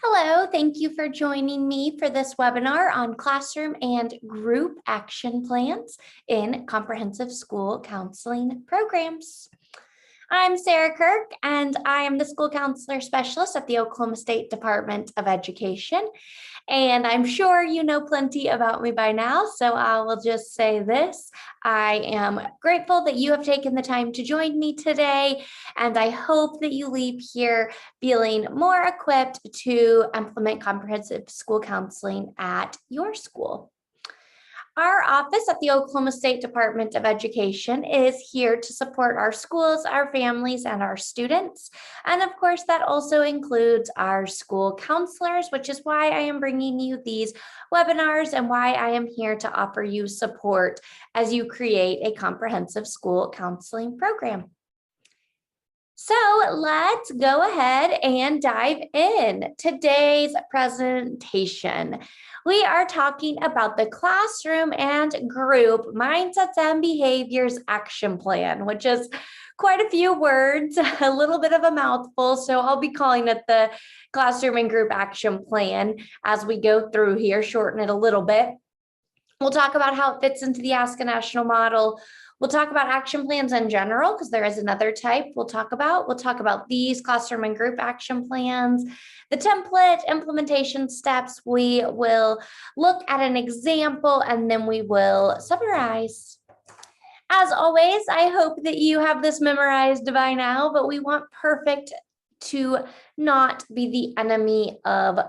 Hello, thank you for joining me for this webinar on classroom and group action plans in comprehensive school counseling programs. I'm Sarah Kirk, and I am the school counselor specialist at the Oklahoma State Department of Education. And I'm sure you know plenty about me by now, so I will just say this. I am grateful that you have taken the time to join me today, and I hope that you leave here feeling more equipped to implement comprehensive school counseling at your school. Our office at the Oklahoma State Department of Education is here to support our schools, our families, and our students. And of course, that also includes our school counselors, which is why I am bringing you these webinars and why I am here to offer you support as you create a comprehensive school counseling program. So let's go ahead and dive in. Today's presentation, we are talking about the classroom and group mindsets and behaviors action plan, which is quite a few words, a little bit of a mouthful. So I'll be calling it the classroom and group action plan as we go through here, shorten it a little bit. We'll talk about how it fits into the ASCA National Model. We'll talk about action plans in general, because there is another type we'll talk about these classroom and group action plans, the template, implementation steps. We will look at an example, and then we will summarize. As always, I hope that you have this memorized by now, but we want perfect to not be the enemy of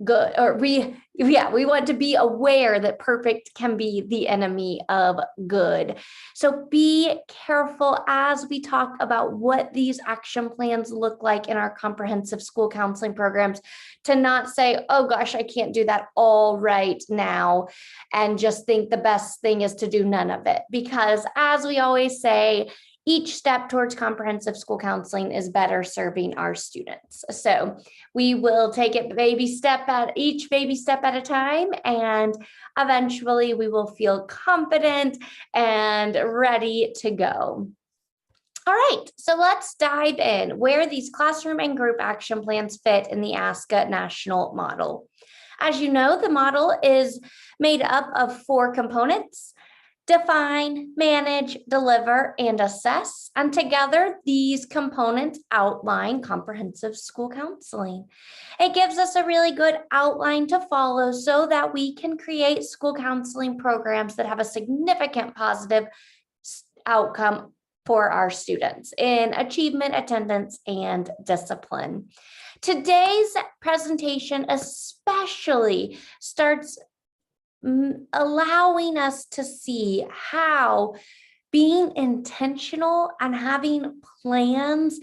good, or we want to be aware that perfect can be the enemy of good. So be careful as we talk about what these action plans look like in our comprehensive school counseling programs, to not say, oh gosh, I can't do that all right now, and just think the best thing is to do none of it. Because as we always say, each step towards comprehensive school counseling is better serving our students. So we will take it each baby step at a time, and eventually we will feel confident and ready to go. All right, so let's dive in where these classroom and group action plans fit in the ASCA National Model. As you know, the model is made up of 4 components: define, manage, deliver, and assess. And together, these components outline comprehensive school counseling. It gives us a really good outline to follow so that we can create school counseling programs that have a significant positive outcome for our students in achievement, attendance, and discipline. Today's presentation especially starts allowing us to see how being intentional and having plans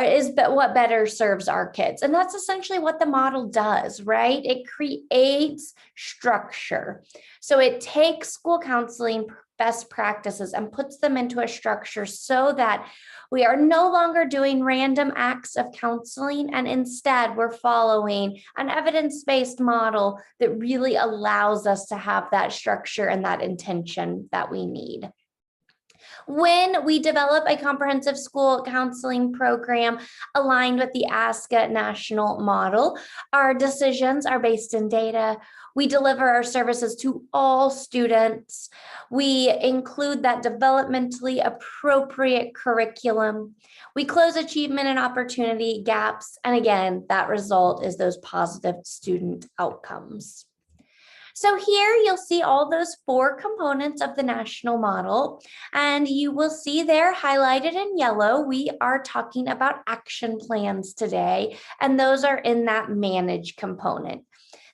is what better serves our kids. And that's essentially what the model does, right? It creates structure. So it takes school counseling best practices and puts them into a structure so that we are no longer doing random acts of counseling, and instead we're following an evidence-based model that really allows us to have that structure and that intention that we need. When we develop a comprehensive school counseling program aligned with the ASCA National Model, our decisions are based in data. We deliver our services to all students. We include that developmentally appropriate curriculum. We close achievement and opportunity gaps. And again, that result is those positive student outcomes. So here you'll see all those 4 components of the national model, and you will see they're highlighted in yellow. We are talking about action plans today, and those are in that manage component.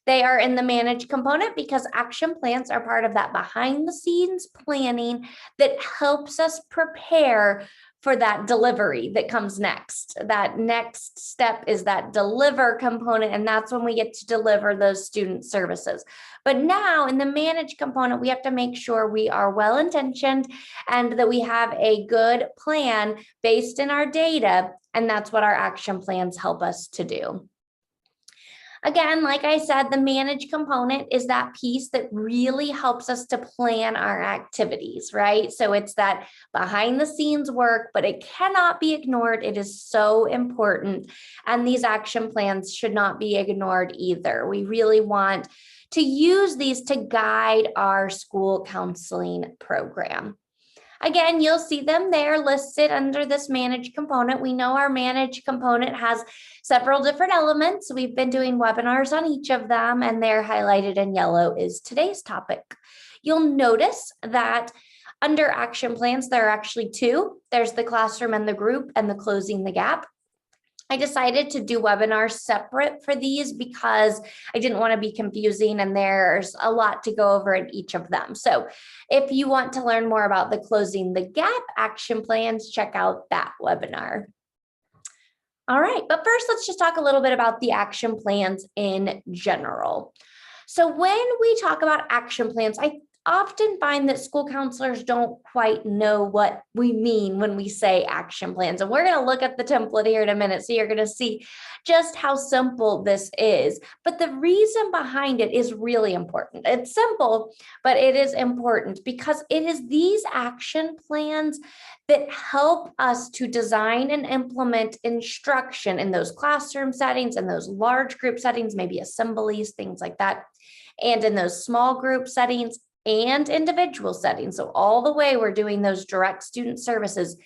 They are in the manage component because action plans are part of that behind the scenes planning that helps us prepare for that delivery that comes next. That next step is that deliver component, and that's when we get to deliver those student services. But now in the manage component, we have to make sure we are well-intentioned and that we have a good plan based in our data, and that's what our action plans help us to do. Again, like I said, the manage component is that piece that really helps us to plan our activities, right? So it's that behind the scenes work, but it cannot be ignored. It is so important. And these action plans should not be ignored either. We really want to use these to guide our school counseling program. Again, you'll see them there listed under this manage component. We know our manage component has several different elements. We've been doing webinars on each of them, and they're highlighted in yellow is today's topic. You'll notice that under action plans, there are actually two. There's the classroom and the group and the closing the gap. I decided to do webinars separate for these because I didn't want to be confusing, and there's a lot to go over in each of them. So if you want to learn more about the closing the gap action plans, check out that webinar. All right, but first let's just talk a little bit about the action plans in general. So when we talk about action plans, I often find that school counselors don't quite know what we mean when we say action plans. And we're going to look at the template here in a minute, so you're going to see just how simple this is. But the reason behind it is really important. It's simple, but it is important because it is these action plans that help us to design and implement instruction in those classroom settings and those large group settings, maybe assemblies, things like that, and in those small group settings and individual settings. So all the way we're doing those direct student services.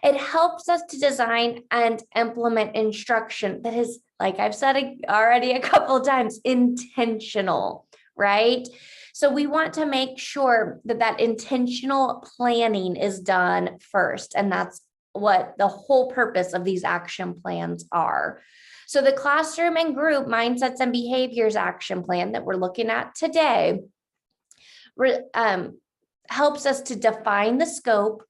It helps us to design and implement instruction that is, like I've said already a couple of times, intentional, right? So we want to make sure that that intentional planning is done first. And that's what the whole purpose of these action plans are. So the classroom and group mindsets and behaviors action plan that we're looking at today helps us to define the scope,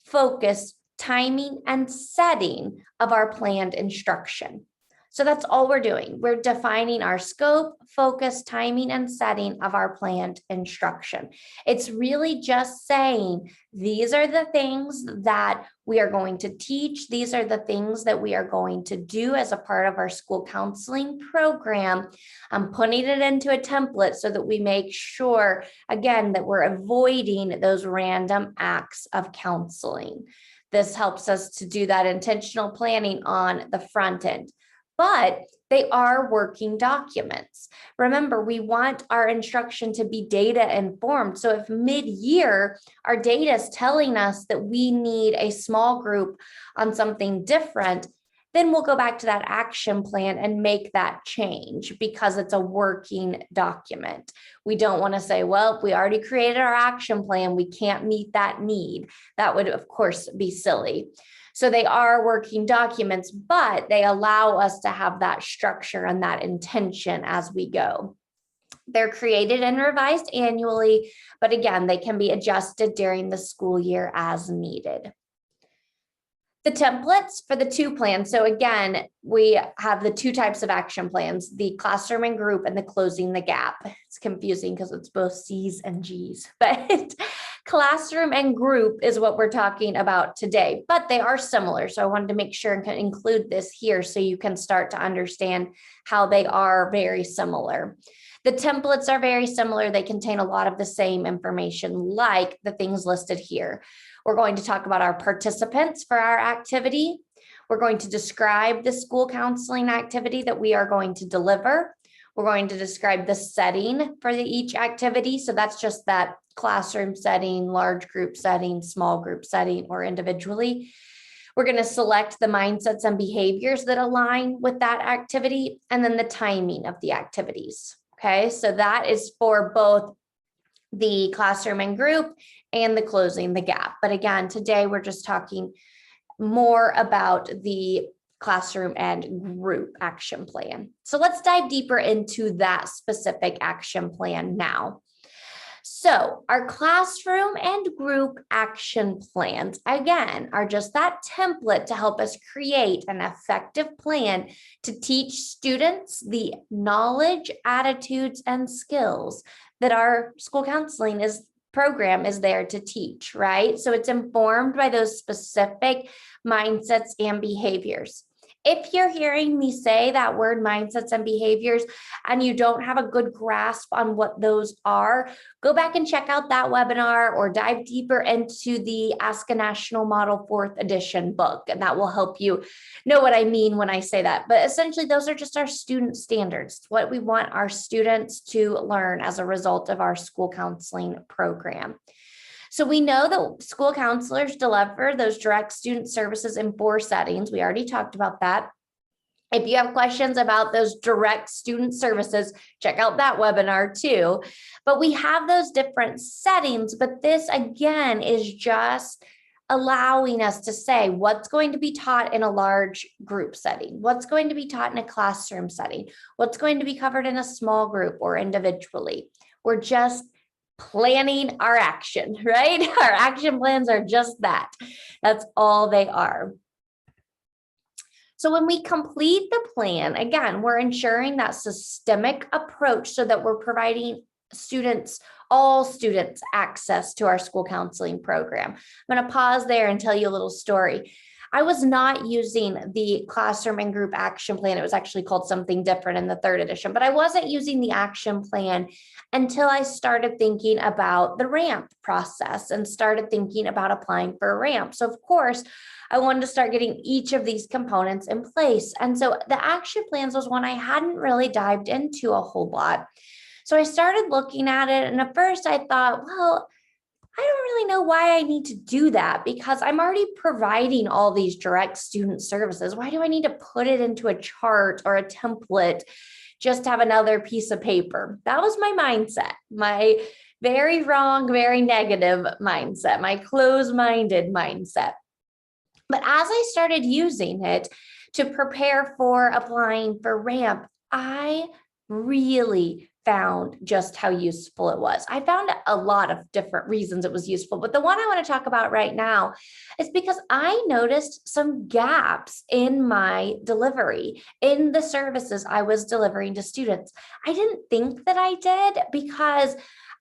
focus, timing, and setting of our planned instruction. So that's all we're doing. We're defining our scope, focus, timing, and setting of our planned instruction. It's really just saying, these are the things that we are going to teach. These are the things that we are going to do as a part of our school counseling program. I'm putting it into a template so that we make sure, again, that we're avoiding those random acts of counseling. This helps us to do that intentional planning on the front end. But they are working documents. Remember, we want our instruction to be data informed. So if mid-year our data is telling us that we need a small group on something different, then we'll go back to that action plan and make that change because it's a working document. We don't want to say, well, we already created our action plan, we can't meet that need. That would, of course, be silly. So they are working documents, but they allow us to have that structure and that intention as we go. They're created and revised annually, but again, they can be adjusted during the school year as needed. The templates for the two plans. So again, we have the two types of action plans, the classroom and group and the closing the gap. It's confusing because it's both C's and G's, but classroom and group is what we're talking about today, but they are similar. So I wanted to make sure and include this here so you can start to understand how they are very similar. The templates are very similar. They contain a lot of the same information, like the things listed here. We're going to talk about our participants for our activity. We're going to describe the school counseling activity that we are going to deliver. We're going to describe the setting for each activity. So that's just that classroom setting, large group setting, small group setting, or individually. We're going to select the mindsets and behaviors that align with that activity, and then the timing of the activities. Okay, so that is for both the classroom and group and the closing the gap. But again, today we're just talking more about the classroom and group action plan. So let's dive deeper into that specific action plan now. So our classroom and group action plans, again, are just that template to help us create an effective plan to teach students the knowledge, attitudes, and skills that our school counseling program is there to teach, right? So it's informed by those specific mindsets and behaviors. If you're hearing me say that word mindsets and behaviors and you don't have a good grasp on what those are, go back and check out that webinar or dive deeper into the ASCA National Model 4th edition book, and that will help you know what I mean when I say that. But essentially, those are just our student standards, what we want our students to learn as a result of our school counseling program. So we know that school counselors deliver those direct student services in 4 settings. We already talked about that. If you have questions about those direct student services, check out that webinar too. But we have those different settings, but this again is just allowing us to say what's going to be taught in a large group setting, what's going to be taught in a classroom setting, what's going to be covered in a small group or individually. We're just planning our action, right? Our action plans are just that. That's all they are. So when we complete the plan, again, we're ensuring that systemic approach so that we're providing all students access to our school counseling program. I'm going to pause there and tell you a little story. I was not using the classroom and group action plan. It was actually called something different in the 3rd edition, but I wasn't using the action plan until I started thinking about the ramp process and started thinking about applying for a ramp. So of course, I wanted to start getting each of these components in place. And so the action plans was one I hadn't really dived into a whole lot. So I started looking at it, and at first I thought, well, I don't really know why I need to do that because I'm already providing all these direct student services. Why do I need to put it into a chart or a template just to have another piece of paper? That was my mindset, my very wrong, very negative mindset, my closed-minded mindset. But as I started using it to prepare for applying for RAMP, I really found just how useful it was. I found a lot of different reasons it was useful, but the one I want to talk about right now is because I noticed some gaps in my delivery, in the services I was delivering to students. I didn't think that I did because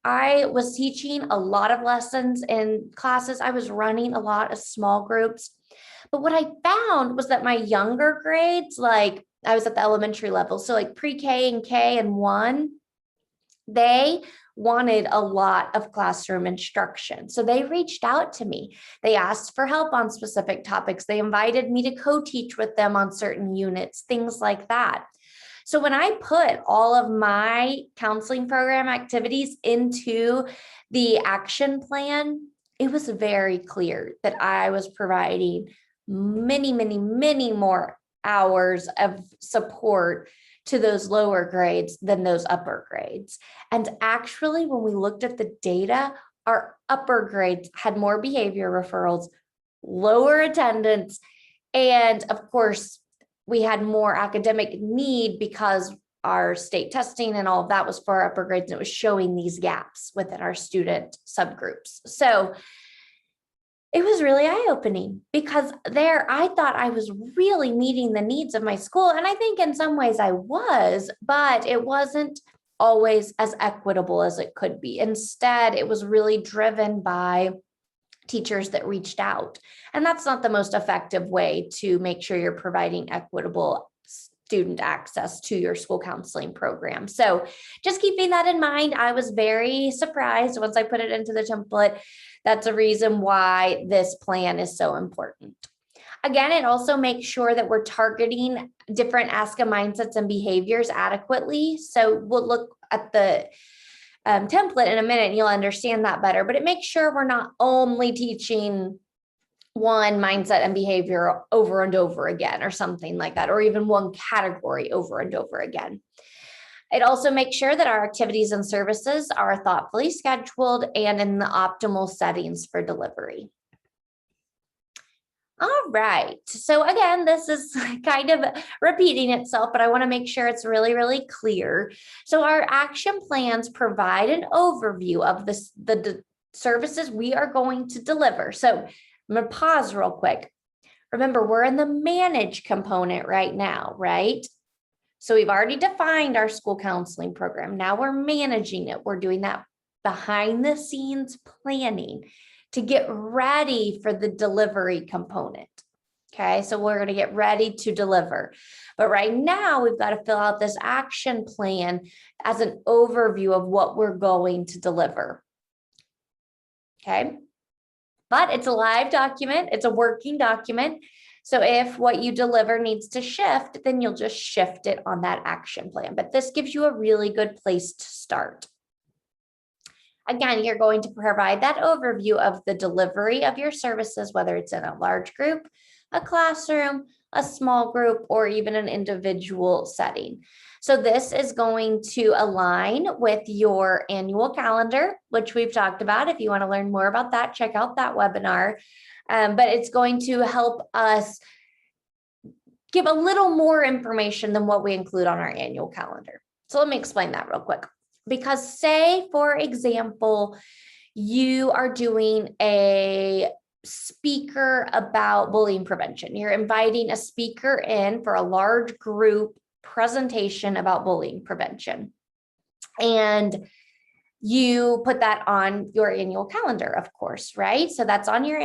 I was teaching a lot of lessons in classes. I was running a lot of small groups. But what I found was that my younger grades, like I was at the elementary level, so like pre-K and K and 1, they wanted a lot of classroom instruction. So they reached out to me. They asked for help on specific topics. They invited me to co-teach with them on certain units, things like that. So when I put all of my counseling program activities into the action plan, it was very clear that I was providing many, many, many more hours of support to those lower grades than those upper grades. And actually, when we looked at the data, our upper grades had more behavior referrals, lower attendance, and of course, we had more academic need because our state testing and all of that was for our upper grades, and it was showing these gaps within our student subgroups. So it was really eye-opening because there I thought I was really meeting the needs of my school. And I think in some ways I was, but it wasn't always as equitable as it could be. Instead, it was really driven by teachers that reached out. And that's not the most effective way to make sure you're providing equitable student access to your school counseling program. So just keeping that in mind, I was very surprised once I put it into the template. That's a reason why this plan is so important. Again, it also makes sure that we're targeting different ASCA mindsets and behaviors adequately. So we'll look at the template in a minute and you'll understand that better, but it makes sure we're not only teaching one mindset and behavior over and over again or something like that, or even one category over and over again. It also makes sure that our activities and services are thoughtfully scheduled and in the optimal settings for delivery. All right, so again, this is kind of repeating itself, but I want to make sure it's really, really clear. So our action plans provide an overview of the services we are going to deliver. So I'm going to pause real quick. Remember, we're in the manage component right now, right? So we've already defined our school counseling program. Now we're managing it. We're doing that behind the scenes planning to get ready for the delivery component. Okay, so we're going to get ready to deliver. But right now, we've got to fill out this action plan as an overview of what we're going to deliver. Okay, but it's a live document, it's a working document. So if what you deliver needs to shift, then you'll just shift it on that action plan. But this gives you a really good place to start. Again, you're going to provide that overview of the delivery of your services, whether it's in a large group, a classroom, a small group, or even an individual setting. So this is going to align with your annual calendar, which we've talked about. If you want to learn more about that, check out that webinar. But it's going to help us give a little more information than what we include on our annual calendar. So let me explain that real quick. Because say, for example, you are doing a speaker about bullying prevention. You're inviting a speaker in for a large group presentation about bullying prevention. And you put that on your annual calendar, of course, right? So that's on your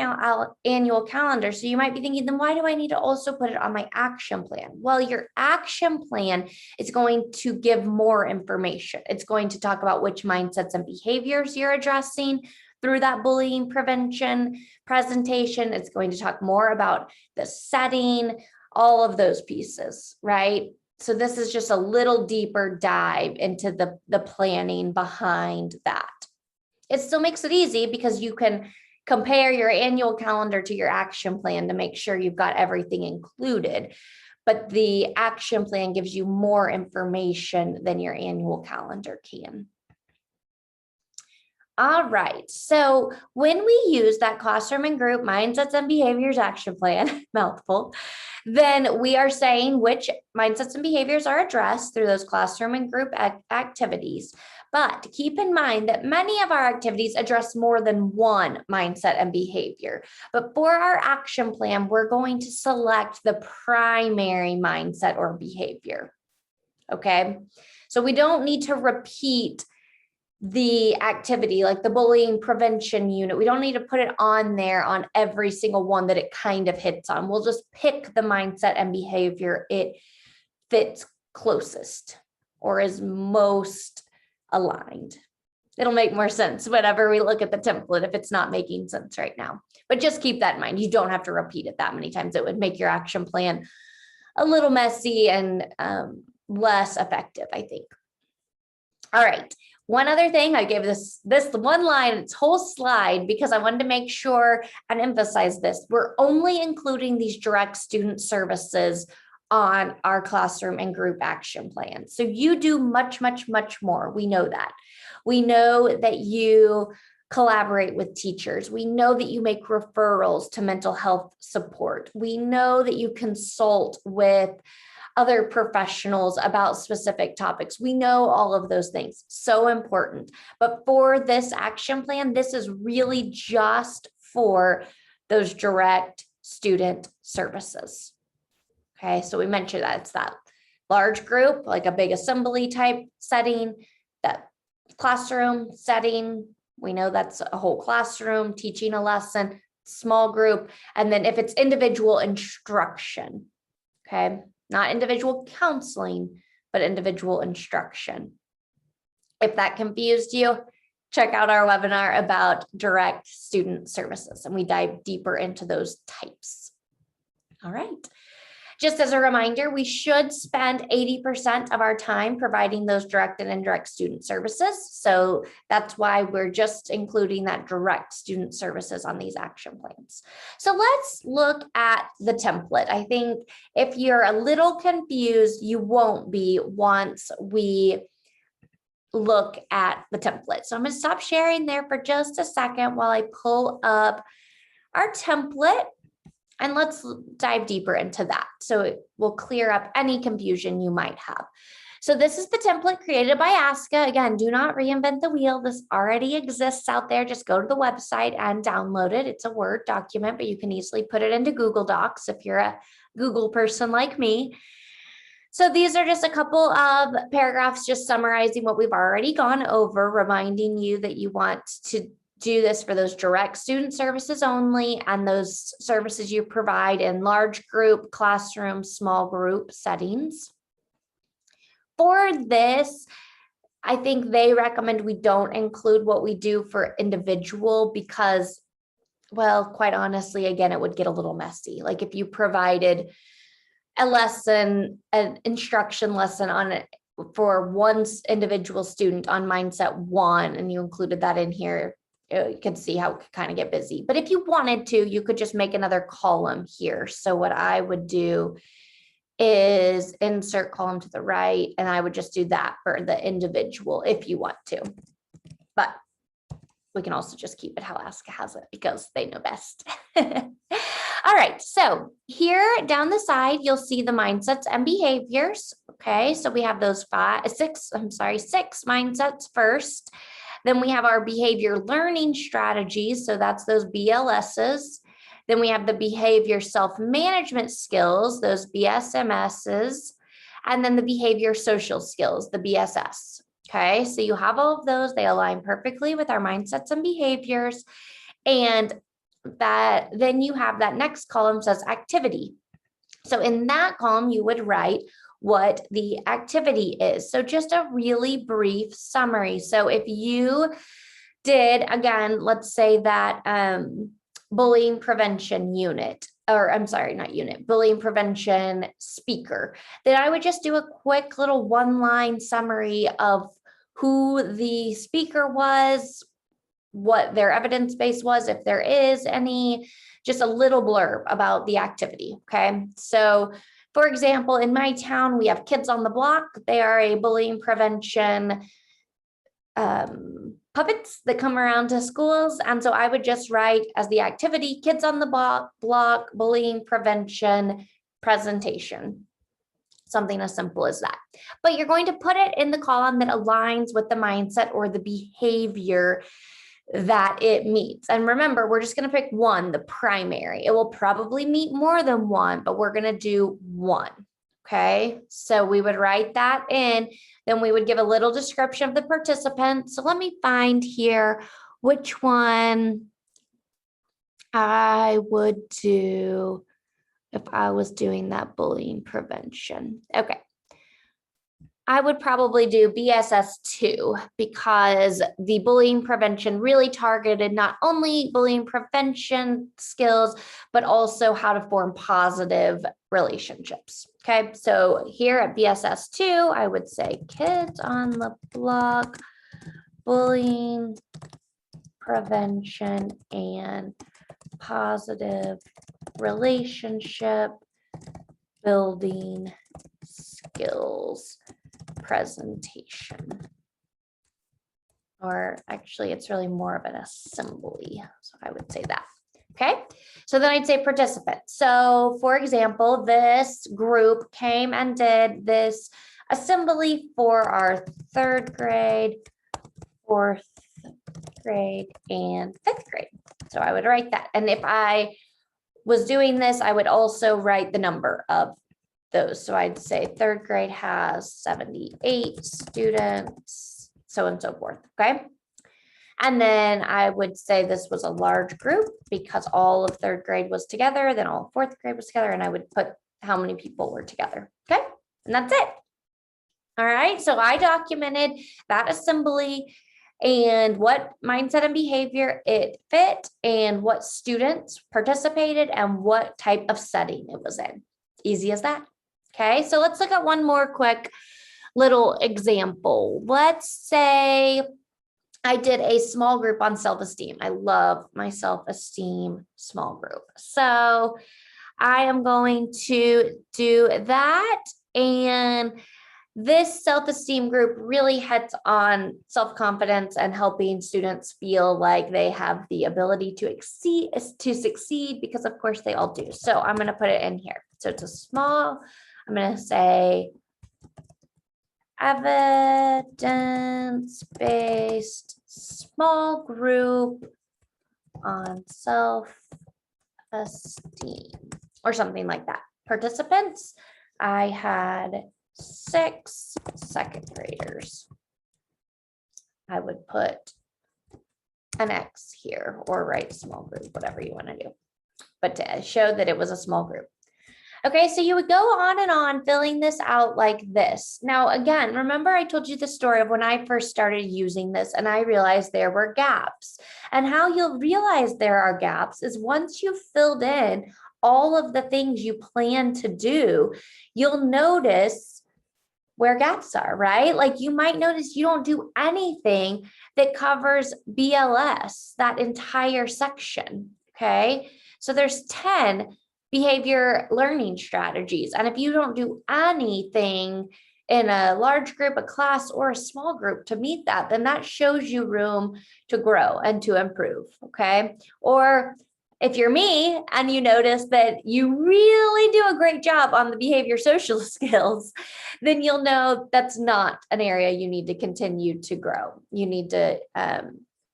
annual calendar. So you might be thinking, then why do I need to also put it on my action plan? Well, your action plan is going to give more information. It's going to talk about which mindsets and behaviors you're addressing through that bullying prevention presentation. It's going to talk more about the setting, all of those pieces, right? So this is just a little deeper dive into the planning behind that. It still makes it easy because you can compare your annual calendar to your action plan to make sure you've got everything included. But the action plan gives you more information than your annual calendar can. All right, so when we use that classroom and group mindsets and behaviors action plan, mouthful, then we are saying which mindsets and behaviors are addressed through those classroom and group activities. But keep in mind that many of our activities address more than one mindset and behavior. But for our action plan, we're going to select the primary mindset or behavior. Okay, so we don't need to repeat the activity like the bullying prevention unit. We don't need to put it on there on every single one that it kind of hits on. We'll just pick the mindset and behavior it fits closest or is most aligned. It'll make more sense whenever we look at the template if it's not making sense right now. But just keep that in mind. You don't have to repeat it that many times. It would make your action plan a little messy and less effective, I think. All right. One other thing, I gave this one line, its whole slide, because I wanted to make sure and emphasize this. We're only including these direct student services on our classroom and group action plan. So you do much, much, much more. We know that. We know that you collaborate with teachers. We know that you make referrals to mental health support. We know that you consult with other professionals about specific topics. We know all of those things, so important. But for this action plan, this is really just for those direct student services. Okay, so we mentioned that it's that large group, like a big assembly type setting, that classroom setting. We know that's a whole classroom teaching a lesson, small group. And then if it's individual instruction, okay, not individual counseling, but individual instruction. If that confused you, check out our webinar about direct student services, and we dive deeper into those types. All right. Just as a reminder, we should spend 80% of our time providing those direct and indirect student services. So that's why we're just including that direct student services on these action plans. So let's look at the template. I think if you're a little confused, you won't be once we look at the template. So I'm going to stop sharing there for just a second while I pull up our template. And let's dive deeper into that so it will clear up any confusion you might have. So this is the template created by ASCA. Again, do not reinvent the wheel. This already exists out there. Just go to the website and download it. It's a Word document, but you can easily put it into Google Docs if you're a Google person like me. So these are just a couple of paragraphs just summarizing what we've already gone over, reminding you that you want to do this for those direct student services only and those services you provide in large group, classroom, small group settings. For this, I think they recommend we don't include what we do for individual because, well, quite honestly, again, it would get a little messy. Like if you provided a lesson, an instruction lesson on it for one individual student on mindset 1, and you included that in here, you could see how it could kind of get busy. But if you wanted to, you could just make another column here. So what I would do is insert column to the right, and I would just do that for the individual if you want to. But we can also just keep it how ASCA has it because they know best. All right, so here down the side, you'll see the mindsets and behaviors. Okay, so we have those 6 mindsets first. Then we have our behavior learning strategies. So that's those BLSs. Then we have the behavior self-management skills, those BSMSs, and then the behavior social skills, the BSS. Okay, so you have all of those. They align perfectly with our mindsets and behaviors. And that then you have that next column says activity. So in that column, you would write what the activity is. So just a really brief summary. So if you did, again, let's say that bullying prevention unit, or I'm sorry, not unit, bullying prevention speaker, then I would just do a quick little 1-line summary of who the speaker was, what their evidence base was, if there is any, just a little blurb about the activity. Okay. So for example, in my town, we have Kids on the Block. They are a bullying prevention puppets that come around to schools. And so I would just write as the activity, Kids on the Block, bullying prevention presentation. Something as simple as that. But you're going to put it in the column that aligns with the mindset or the behavior that it meets. And remember, we're just going to pick one, the primary. It will probably meet more than one, but we're going to do one. Okay, so we would write that in, then we would give a little description of the participants. So let me find here which one I would do if I was doing that bullying prevention. Okay. I would probably do BSS2 because the bullying prevention really targeted not only bullying prevention skills, but also how to form positive relationships. Okay, so here at BSS2, I would say Kids on the Block, bullying prevention and positive relationship building skills presentation. Or actually, it's really more of an assembly. So I would say that. Okay, so then I'd say participants. So for example, this group came and did this assembly for our 3rd grade, 4th grade, and 5th grade. So I would write that. And if I was doing this, I would also write the number of those. So I'd say 3rd grade has 78 students, so on and so forth. Okay. And then I would say this was a large group because all of 3rd grade was together, then all of 4th grade was together, and I would put how many people were together. Okay. And that's it. All right. So I documented that assembly and what mindset and behavior it fit and what students participated and what type of setting it was in. Easy as that. Okay. So let's look at one more quick little example. Let's say I did a small group on self-esteem. I love my self-esteem small group. So I am going to do that. And this self-esteem group really hits on self-confidence and helping students feel like they have the ability to succeed, because of course they all do. So I'm going to put it in here. So it's a small, I'm going to say evidence-based small group on self-esteem or something like that. Participants, I had 6 2nd graders. I would put an X here or write small group, whatever you want to do, but to show that it was a small group. Okay, so you would go on and on filling this out like this. Now, again, remember I told you the story of when I first started using this and I realized there were gaps. And how you'll realize there are gaps is once you've filled in all of the things you plan to do, you'll notice where gaps are, right? Like you might notice you don't do anything that covers BLS, that entire section, okay? So there's 10 behavior learning strategies. And if you don't do anything in a large group, a class, or a small group to meet that, then that shows you room to grow and to improve, okay? Or if you're me and you notice that you really do a great job on the behavior social skills, then you'll know that's not an area you need to continue to grow. You need to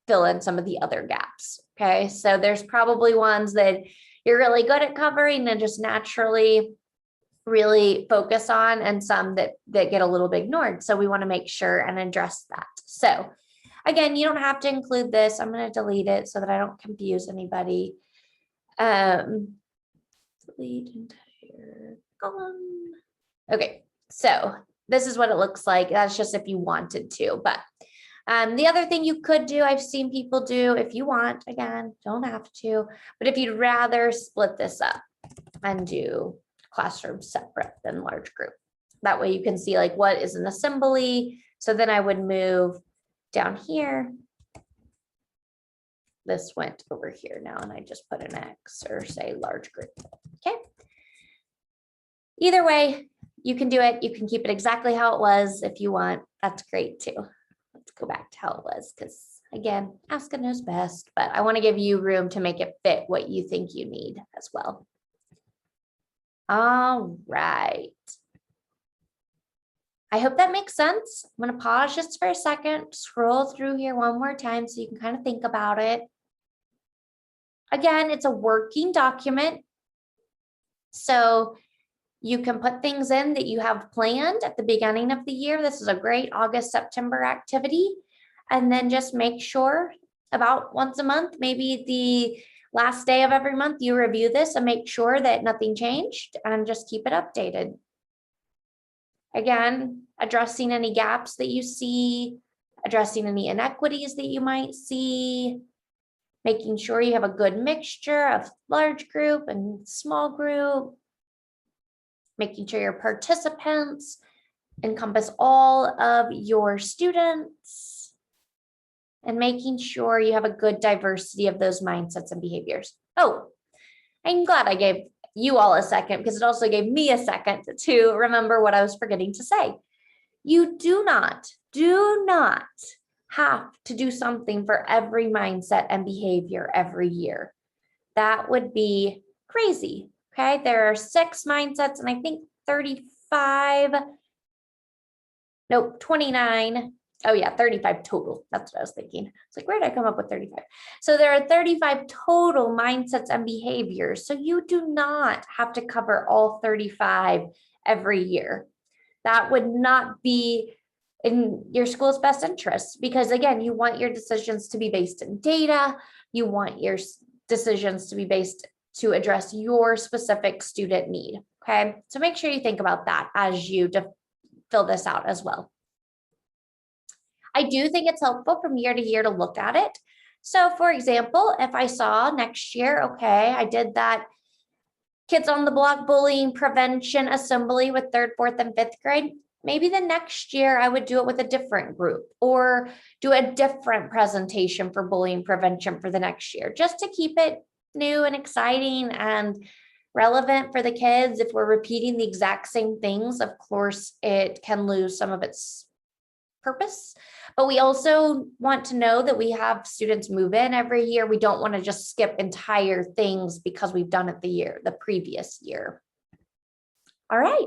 fill in some of the other gaps, okay? So there's probably ones that you're really good at covering and just naturally really focus on, and some that get a little bit ignored. So we want to make sure and address that. So again, you don't have to include this. I'm going to delete it so that I don't confuse anybody. Delete entire column. Okay, so this is what it looks like. That's just if you wanted to, but the other thing you could do, I've seen people do, if you want, again, don't have to, but if you'd rather split this up and do classroom separate than large group. That way you can see like what is an assembly. So then I would move down here. This went over here now, and I just put an X or say large group, okay? Either way, you can do it. You can keep it exactly how it was if you want. That's great too. Let's go back to how it was because, again, ASCA knows best, but I want to give you room to make it fit what you think you need as well. All right. I hope that makes sense. I'm going to pause just for a second, scroll through here one more time so you can kind of think about it. Again, it's a working document. So you can put things in that you have planned at the beginning of the year. This is a great August, September activity. And then just make sure about once a month, maybe the last day of every month, you review this and make sure that nothing changed and just keep it updated. Again, addressing any gaps that you see, addressing any inequities that you might see, making sure you have a good mixture of large group and small group, making sure your participants encompass all of your students, and making sure you have a good diversity of those mindsets and behaviors. Oh, I'm glad I gave you all a second because it also gave me a second to remember what I was forgetting to say. You do not have to do something for every mindset and behavior every year. That would be crazy. Okay, there are 6 mindsets and I think 29. Oh yeah, 35 total. That's what I was thinking. It's like, where did I come up with 35? So there are 35 total mindsets and behaviors. So you do not have to cover all 35 every year. That would not be in your school's best interest because again, you want your decisions to be based in data. You want your decisions to be based to address your specific student need. Okay, so make sure you think about that as you fill this out as well. I do think it's helpful from year to year to look at it. So for example, if I saw next year, okay, I did that Kids on the Block bullying prevention assembly with 3rd, 4th, and 5th grade, maybe the next year I would do it with a different group or do a different presentation for bullying prevention for the next year, just to keep it new and exciting and relevant for the kids. If we're repeating the exact same things, of course, it can lose some of its purpose, but we also want to know that we have students move in every year. We don't want to just skip entire things because we've done it the previous year. All right.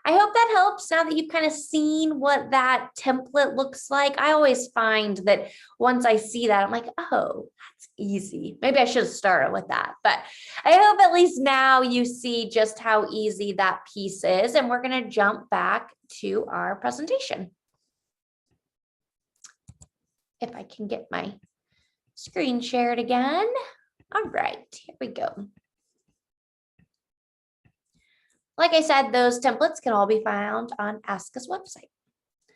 I hope that helps now that you've kind of seen what that template looks like. I always find that once I see that, I'm like, oh, that's easy. Maybe I should have started with that, but I hope at least now you see just how easy that piece is. And we're going to jump back to our presentation. If I can get my screen share it again. All right, here we go. Like I said, those templates can all be found on ASCA's website.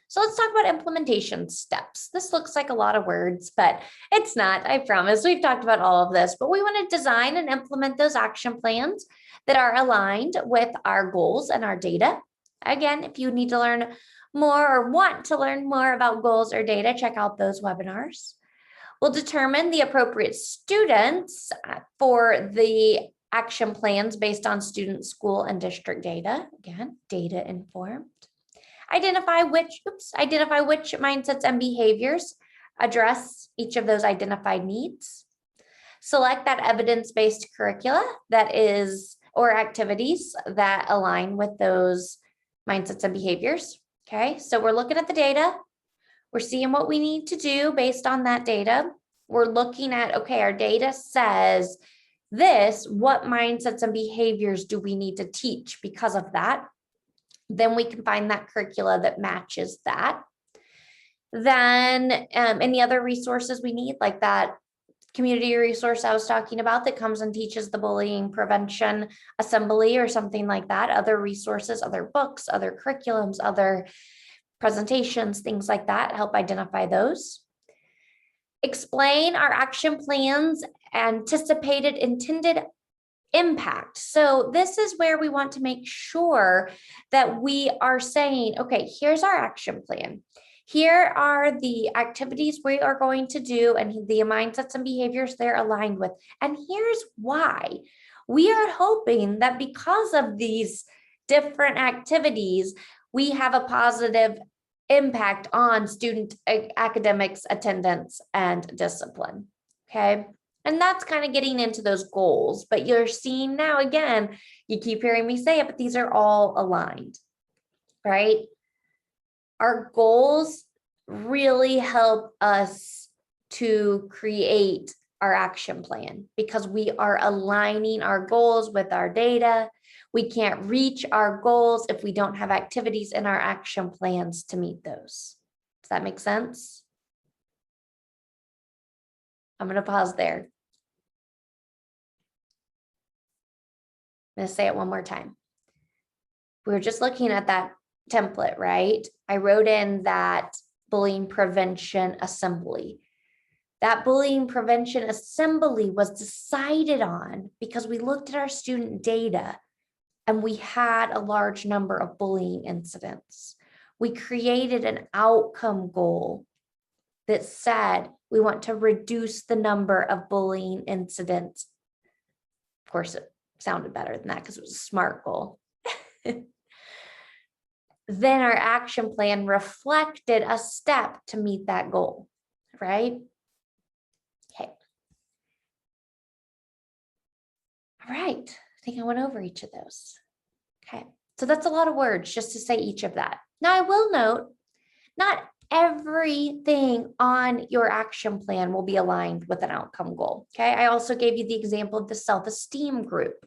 So let's talk about implementation steps. This looks like a lot of words, but it's not, I promise. We've talked about all of this, but we want to design and implement those action plans that are aligned with our goals and our data. Again, if you need to learn more or want to learn more about goals or data, check out those webinars. We'll determine the appropriate students for the action plans based on student, school, and district data. Again, data informed. Identify which mindsets and behaviors address each of those identified needs. Select that evidence-based curricula that is, or activities that align with those mindsets and behaviors. Okay, so we're looking at the data. We're seeing what we need to do based on that data. We're looking at, okay, our data says this, what mindsets and behaviors do we need to teach because of that? Then we can find that curricula that matches that. Then any other resources we need, like that community resource I was talking about that comes and teaches the bullying prevention assembly or something like that, other resources, other books, other curriculums, other presentations, things like that, help identify those. Explain our action plans, anticipated intended impact. So this is where we want to make sure that we are saying, okay, here's our action plan. Here are the activities we are going to do and the mindsets and behaviors they're aligned with. And here's why. We are hoping that because of these different activities, we have a positive impact on student academics, attendance, and discipline. Okay. And that's kind of getting into those goals, but you're seeing now, again, you keep hearing me say it, but these are all aligned, right? Our goals really help us to create our action plan because we are aligning our goals with our data. We can't reach our goals if we don't have activities in our action plans to meet those. Does that make sense? I'm going to pause there. I'm going to say it one more time. We were just looking at that template, right? I wrote in that bullying prevention assembly. That bullying prevention assembly was decided on because we looked at our student data and we had a large number of bullying incidents. We created an outcome goal that said we want to reduce the number of bullying incidents. Of course, it sounded better than that because it was a SMART goal. Then our action plan reflected a step to meet that goal, right? Okay. All right. I think I went over each of those. Okay. So that's a lot of words just to say each of that. Now I will note, not everything on your action plan will be aligned with an outcome goal. Okay. I also gave you the example of the self-esteem group.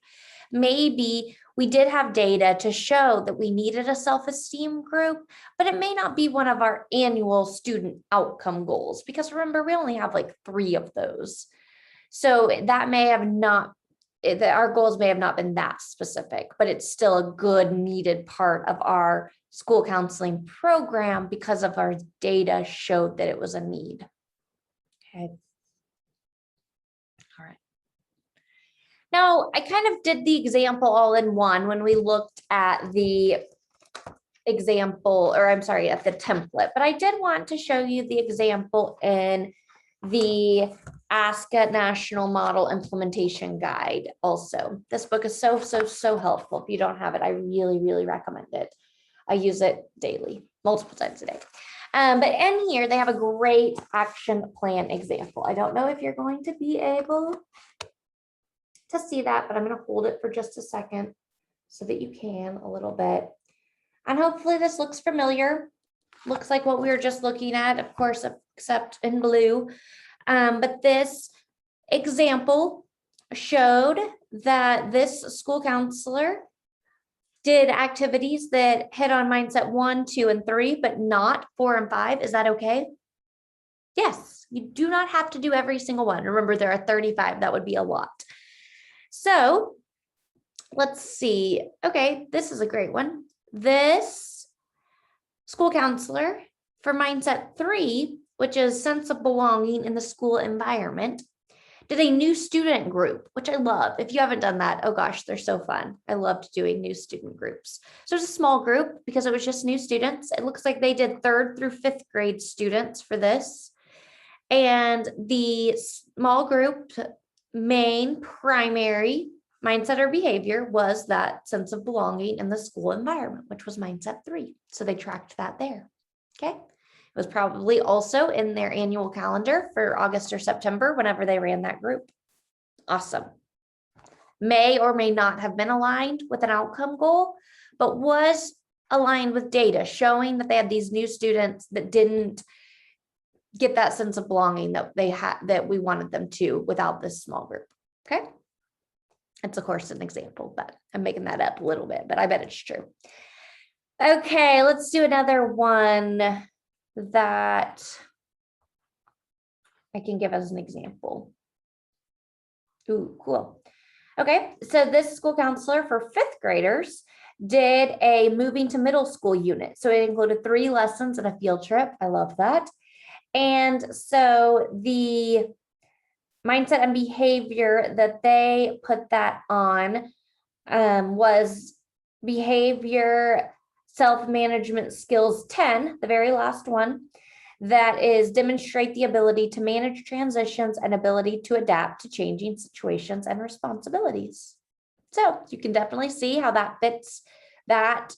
Maybe we did have data to show that we needed a self-esteem group, but it may not be one of our annual student outcome goals because remember, we only have like 3 of those. So that may have not, our goals may have not been that specific, but it's still a good needed part of our school counseling program because of our data showed that it was a need. Okay. All right. Now, I kind of did the example all in one when we looked at the example, or I'm sorry, at the template, but I did want to show you the example in the ASCA National Model Implementation Guide also. This book is so helpful. If you don't have it, I really recommend it. I use it daily, multiple times a day. But in here, they have a great action plan example. I don't know if you're going to be able to see that, but I'm going to hold it for just a second so that you can a little bit. And hopefully this looks familiar. Looks like what we were just looking at, of course, except in blue. But this example showed that this school counselor did activities that hit on mindset 1, 2, and 3, but not 4 and 5. Is that okay? Yes, you do not have to do every single one. Remember, there are 35. That would be a lot. So let's see. Okay, this is a great one. This school counselor for mindset 3, which is sense of belonging in the school environment, did a new student group, which I love. If you haven't done that, oh gosh, they're so fun. I loved doing new student groups. So it's a small group because it was just new students. It looks like they did 3rd through 5th grade students for this. And the small group main primary mindset or behavior was that sense of belonging in the school environment, which was mindset 3. So they tracked that there. Okay. It was probably also in their annual calendar for August or September whenever they ran that group. Awesome. May or may not have been aligned with an outcome goal, but was aligned with data showing that they had these new students that didn't get that sense of belonging that they had, that we wanted them to without this small group. Okay. It's of course an example, but I'm making that up a little bit, but I bet it's true. Okay, let's do another one that I can give as an example. Ooh, cool. Okay, so this school counselor for 5th graders did a moving to middle school unit. So it included 3 lessons and a field trip. I love that. And so the mindset and behavior that they put that on was behavior self-management skills 10, the very last one, that is demonstrate the ability to manage transitions and ability to adapt to changing situations and responsibilities. So you can definitely see how that fits that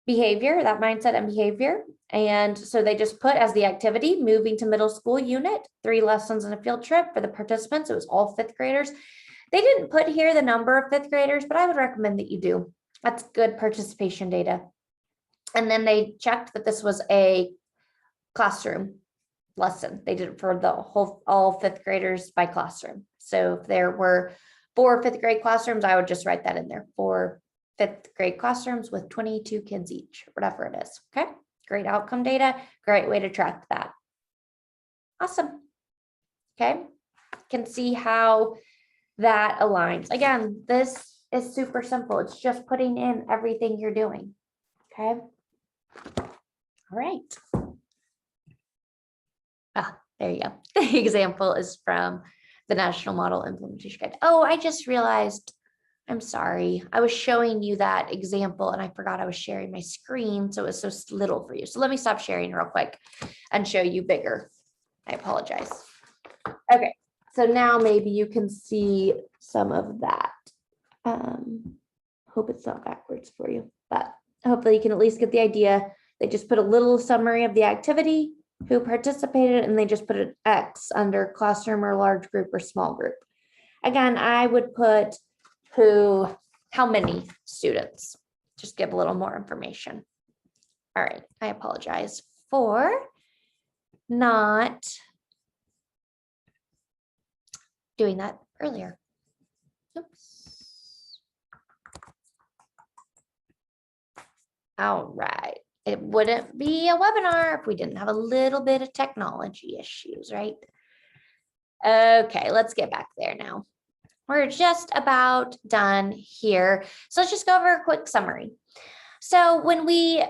behavior, that mindset and behavior. And so they just put as the activity, moving to middle school unit, 3 lessons and a field trip for the participants. It was all 5th graders. They didn't put here the number of 5th graders, but I would recommend that you do. That's good participation data. And then they checked that this was a classroom lesson. They did it for the whole, all 5th graders by classroom. So if there were 4 5th grade classrooms, I would just write that in there, 4 5th grade classrooms with 22 kids each, whatever it is. Okay, great outcome data, great way to track that. Awesome. Okay, can see how that aligns. Again, this is super simple. It's just putting in everything you're doing. Okay. All right. Ah, there you go. The example is from the National Model Implementation Guide. Oh, I just realized, I'm sorry. I was showing you that example and I forgot I was sharing my screen. So it was so little for you. So let me stop sharing real quick and show you bigger. I apologize. Okay. So now maybe you can see some of that. Hope it's not backwards for you, but hopefully you can at least get the idea. They just put a little summary of the activity, who participated, and they just put an X under classroom or large group or small group. Again, I would put how many students, just give a little more information. All right, I apologize for not doing that earlier. Oops. All right. It wouldn't be a webinar if we didn't have a little bit of technology issues, right? Okay, let's get back there now. We're just about done here. So let's just go over a quick summary. So when we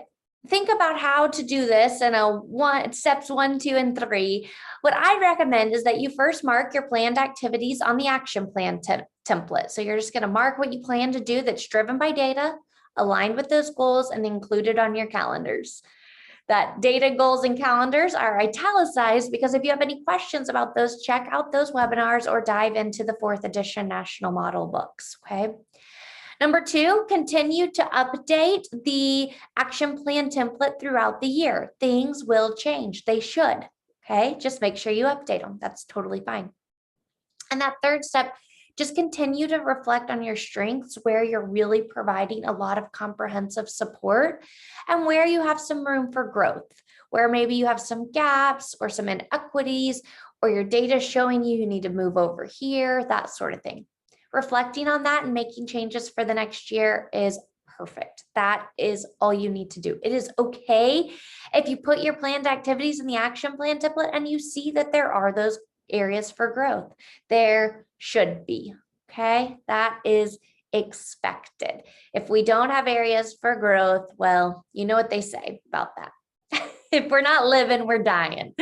think about how to do this in steps 1, 2, and 3, what I recommend is that you first mark your planned activities on the action plan template. So you're just going to mark what you plan to do that's driven by data, aligned with those goals, and included on your calendars. That data, goals, and calendars are italicized because if you have any questions about those, check out those webinars or dive into the 4th edition National Model books, okay? Number 2, continue to update the action plan template throughout the year. Things will change. They should, okay? Just make sure you update them. That's totally fine. And that 3rd step, just continue to reflect on your strengths, where you're really providing a lot of comprehensive support and where you have some room for growth, where maybe you have some gaps or some inequities or your data showing you need to move over here, that sort of thing. Reflecting on that and making changes for the next year is perfect. That is all you need to do. It is okay if you put your planned activities in the action plan template and you see that there are those areas for growth. There should be, okay? That is expected. If we don't have areas for growth, well, you know what they say about that. If we're not living, we're dying,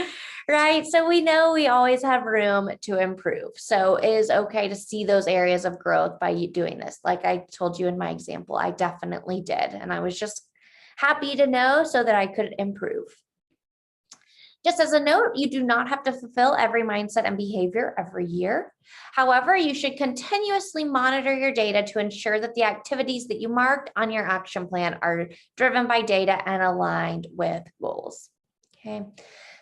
right? So we know we always have room to improve. So it is okay to see those areas of growth by doing this. Like I told you in my example, I definitely did. And I was just happy to know so that I could improve. Just as a note, you do not have to fulfill every mindset and behavior every year. However, you should continuously monitor your data to ensure that the activities that you marked on your action plan are driven by data and aligned with goals. Okay.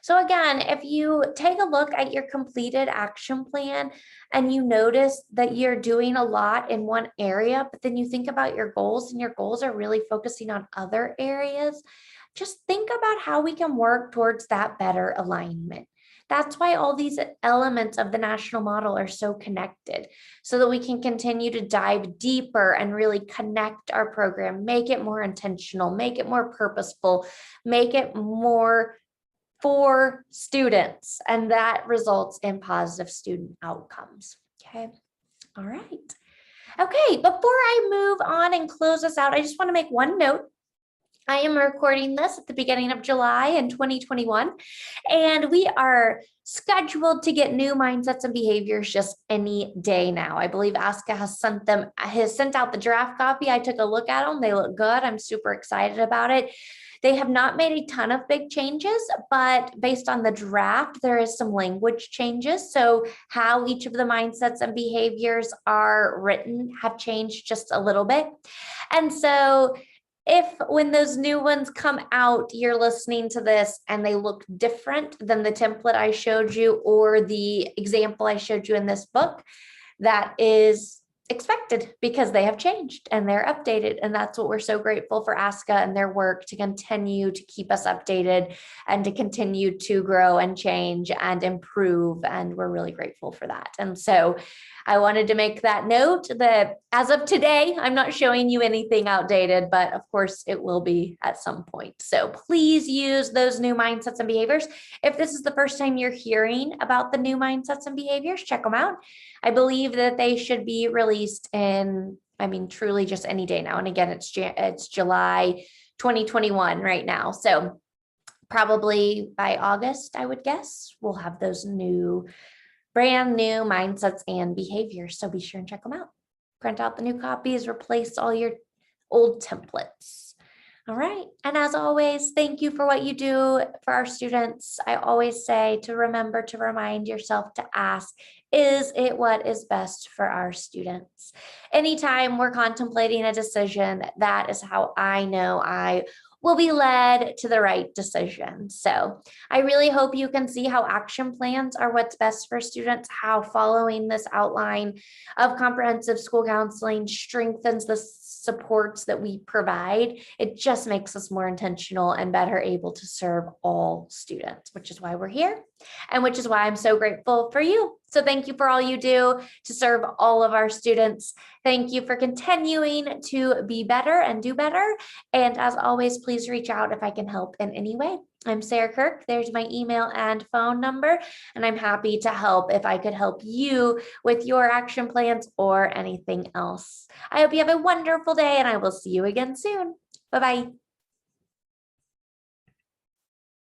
So again, if you take a look at your completed action plan and you notice that you're doing a lot in one area, but then you think about your goals and your goals are really focusing on other areas, just think about how we can work towards that better alignment. That's why all these elements of the national model are so connected, so that we can continue to dive deeper and really connect our program, make it more intentional, make it more purposeful, make it more for students, and that results in positive student outcomes. Okay. All right. Okay. Before I move on and close us out, I just want to make one note. I am recording this at the beginning of July in 2021, and we are scheduled to get new mindsets and behaviors just any day now. I believe ASCA has sent out the draft copy. I took a look at them. They look good. I'm super excited about it. They have not made a ton of big changes, but based on the draft, there is some language changes. So how each of the mindsets and behaviors are written have changed just a little bit. And so if when those new ones come out, you're listening to this and they look different than the template I showed you or the example I showed you in this book, that is expected because they have changed and they're updated. And that's what we're so grateful for ASCA and their work to continue to keep us updated and to continue to grow and change and improve. And we're really grateful for that. And so I wanted to make that note that as of today, I'm not showing you anything outdated, but of course it will be at some point. So please use those new mindsets and behaviors. If this is the first time you're hearing about the new mindsets and behaviors, check them out. I believe that they should be released in, truly just any day now. And again, it's July 2021 right now. So probably by August, I would guess, we'll have those brand new mindsets and behaviors. So be sure and check them out. Print out the new copies, replace all your old templates. All right. And as always, thank you for what you do for our students. I always say to remember to remind yourself to ask, is it what is best for our students? Anytime we're contemplating a decision, that is how I know I will be led to the right decision. So I really hope you can see how action plans are what's best for students, how following this outline of comprehensive school counseling strengthens the supports that we provide. It just makes us more intentional and better able to serve all students, which is why we're here and which is why I'm so grateful for you. So thank you for all you do to serve all of our students. Thank you for continuing to be better and do better. And as always, please reach out if I can help in any way. I'm Sarah Kirk. There's my email and phone number, and I'm happy to help if I could help you with your action plans or anything else. I hope you have a wonderful day, and I will see you again soon. Bye-bye.